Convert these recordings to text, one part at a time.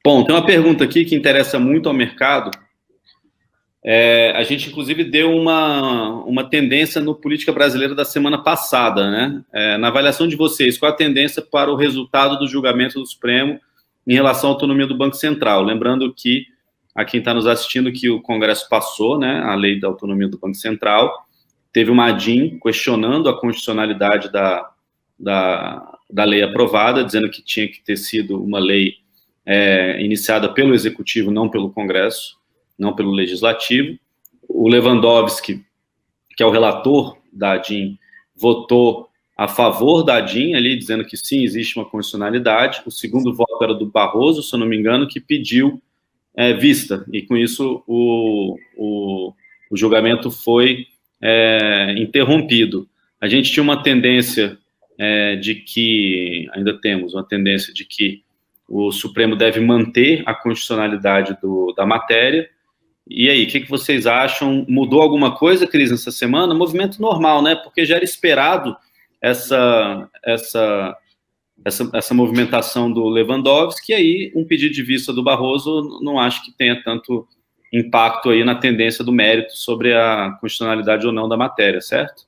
Bom, tem uma pergunta aqui que interessa muito ao mercado. A gente, inclusive, deu uma tendência no Política Brasileira da semana passada, né? Na avaliação de vocês, qual a tendência para o resultado do julgamento do Supremo em relação à autonomia do Banco Central? Lembrando que, a quem está nos assistindo, que o Congresso passou, né, a lei da autonomia do Banco Central, teve uma ADIM questionando a constitucionalidade da lei aprovada, dizendo que tinha que ter sido uma lei iniciada pelo Executivo, não pelo Congresso, não pelo Legislativo. O Lewandowski, que é o relator da ADIM, votou a favor da ADIM, ali, dizendo que sim, existe uma constitucionalidade. O segundo voto era do Barroso, se eu não me engano, que pediu vista, e com isso o julgamento foi interrompido. A gente tinha uma tendência de que, ainda temos uma tendência de que o Supremo deve manter a constitucionalidade da matéria. E aí, o que vocês acham? Mudou alguma coisa, Cris, nessa semana? Movimento normal, né? Porque já era esperado essa movimentação do Lewandowski, e aí um pedido de vista do Barroso não acho que tenha tanto impacto aí na tendência do mérito sobre a constitucionalidade ou não da matéria, certo?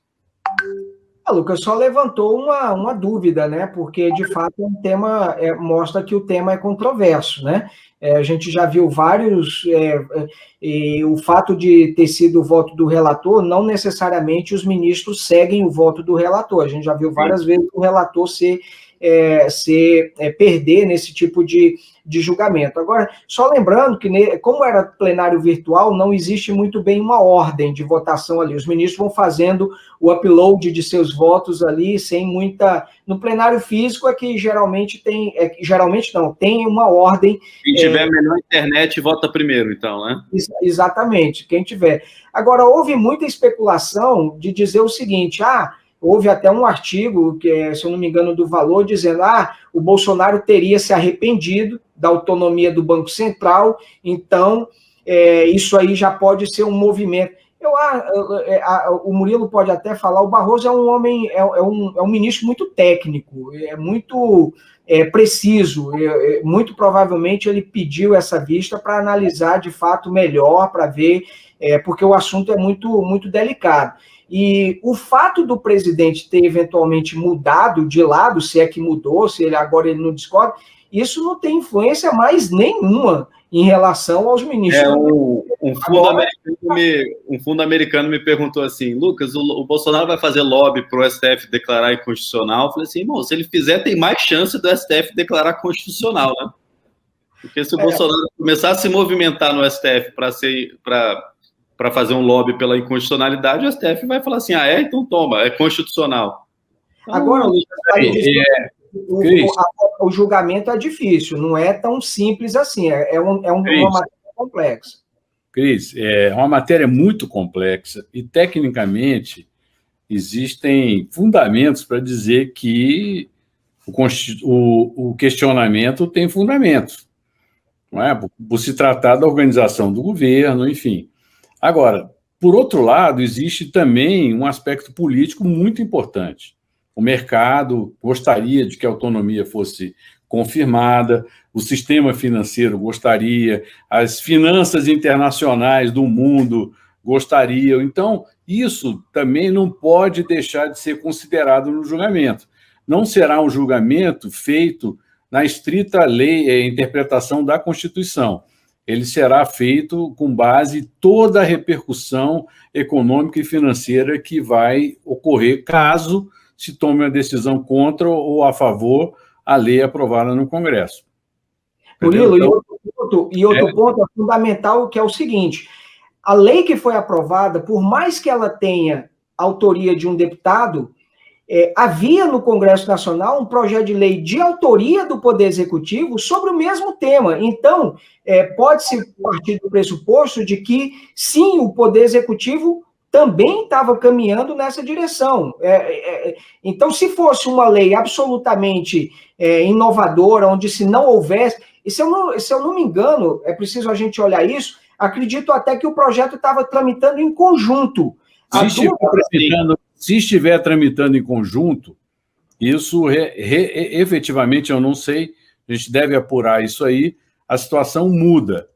Lucas, só levantou uma dúvida, né? Porque, de fato, é um tema, mostra que o tema é controverso, né? A gente já viu vários... o fato de ter sido o voto do relator, não necessariamente os ministros seguem o voto do relator. A gente já viu várias vezes o relator perder nesse tipo de julgamento. Agora, só lembrando que, como era plenário virtual, não existe muito bem uma ordem de votação ali. Os ministros vão fazendo o upload de seus votos ali, sem muita... No plenário físico é que geralmente tem... geralmente não, tem uma ordem... Quem tiver a melhor internet, vota primeiro, então, né? Exatamente, quem tiver. Agora, houve muita especulação de dizer o seguinte, houve até um artigo, que, se eu não me engano, do Valor, dizendo o Bolsonaro teria se arrependido da autonomia do Banco Central, então isso aí já pode ser um movimento. O Murilo pode até falar, o Barroso é um homem, é um ministro muito técnico, muito preciso, muito provavelmente ele pediu essa vista para analisar de fato melhor, para ver, porque o assunto é muito, muito delicado. E o fato do presidente ter eventualmente mudado de lado, se é que mudou, se agora ele não discorda, isso não tem influência mais nenhuma em relação aos ministros. Um fundo americano me perguntou assim, Lucas, o Bolsonaro vai fazer lobby para o STF declarar inconstitucional? Eu falei assim, irmão, se ele fizer, tem mais chance do STF declarar constitucional, né? Porque se o Bolsonaro começar a se movimentar no STF para fazer um lobby pela inconstitucionalidade, o STF vai falar assim, então toma, é constitucional. Então, agora, o julgamento é difícil, não é tão simples assim, uma matéria complexa. Cris, é uma matéria muito complexa e, tecnicamente, existem fundamentos para dizer que o questionamento tem fundamentos, não é? Por se tratar da organização do governo, enfim. Agora, por outro lado, existe também um aspecto político muito importante. O mercado gostaria de que a autonomia fosse confirmada, o sistema financeiro gostaria, as finanças internacionais do mundo gostariam. Então, isso também não pode deixar de ser considerado no julgamento. Não será um julgamento feito na estrita lei, interpretação da Constituição. Ele será feito com base em toda a repercussão econômica e financeira que vai ocorrer caso se tome uma decisão contra ou a favor a lei aprovada no Congresso. Murilo, e outro ponto fundamental, que é o seguinte, a lei que foi aprovada, por mais que ela tenha autoria de um deputado, havia no Congresso Nacional um projeto de lei de autoria do Poder Executivo sobre o mesmo tema. Então, pode-se partir do pressuposto de que, sim, o Poder Executivo também estava caminhando nessa direção. Então, se fosse uma lei absolutamente inovadora, onde se não houvesse... E se eu não me engano, é preciso a gente olhar isso, acredito até que o projeto estava tramitando em conjunto. Se estiver tramitando em conjunto, isso efetivamente eu não sei, a gente deve apurar isso aí. a situação muda.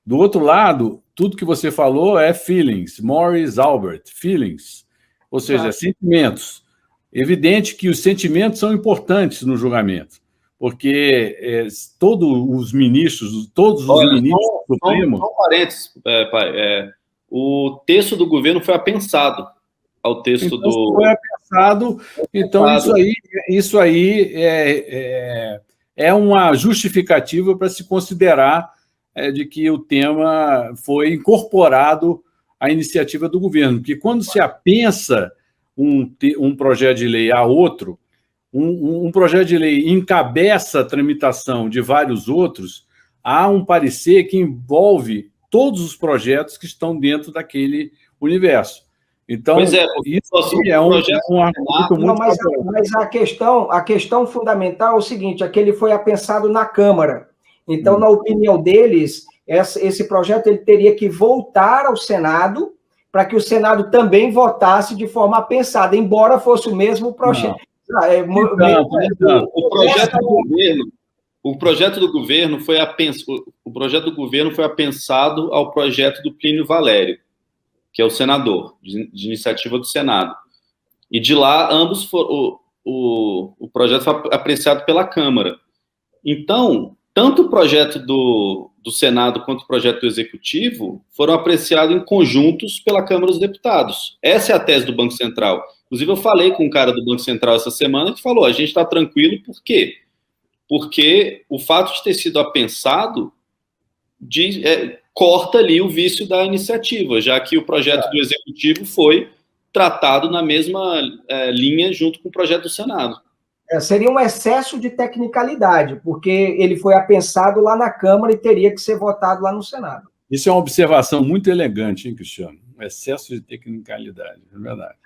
Do outro lado, tudo que você falou é feelings, Morris Albert, feelings, ou seja, sentimentos. Evidente que os sentimentos são importantes no julgamento, porque todos os ministros supremos... Só um parênteses, pai. O texto do governo foi apensado ao texto então, foi apensado, então isso aí é uma justificativa para se considerar de que o tema foi incorporado à iniciativa do governo, porque quando se apensa um projeto de lei a outro, um projeto de lei encabeça a tramitação de vários outros, há um parecer que envolve todos os projetos que estão dentro daquele universo. Então, isso é um argumento muito favorável. Mas a questão fundamental é o seguinte, é que ele foi apensado na Câmara. Então, na opinião deles, esse projeto ele teria que voltar ao Senado para que o Senado também votasse de forma apensada, embora fosse o mesmo projeto. O projeto do governo foi apensado ao projeto do Plínio Valério, que é o senador, de iniciativa do Senado. E de lá, ambos foram, o projeto foi apreciado pela Câmara. Então, tanto o projeto do Senado quanto o projeto do Executivo foram apreciados em conjuntos pela Câmara dos Deputados. Essa é a tese do Banco Central. Inclusive, eu falei com um cara do Banco Central essa semana que falou, a gente está tranquilo, por quê? Porque o fato de ter sido apensado corta ali o vício da iniciativa, já que o projeto do Executivo foi tratado na mesma linha junto com o projeto do Senado. Seria um excesso de tecnicalidade, porque ele foi apensado lá na Câmara e teria que ser votado lá no Senado. Isso é uma observação muito elegante, hein, Cristiano? Um excesso de tecnicalidade, é verdade.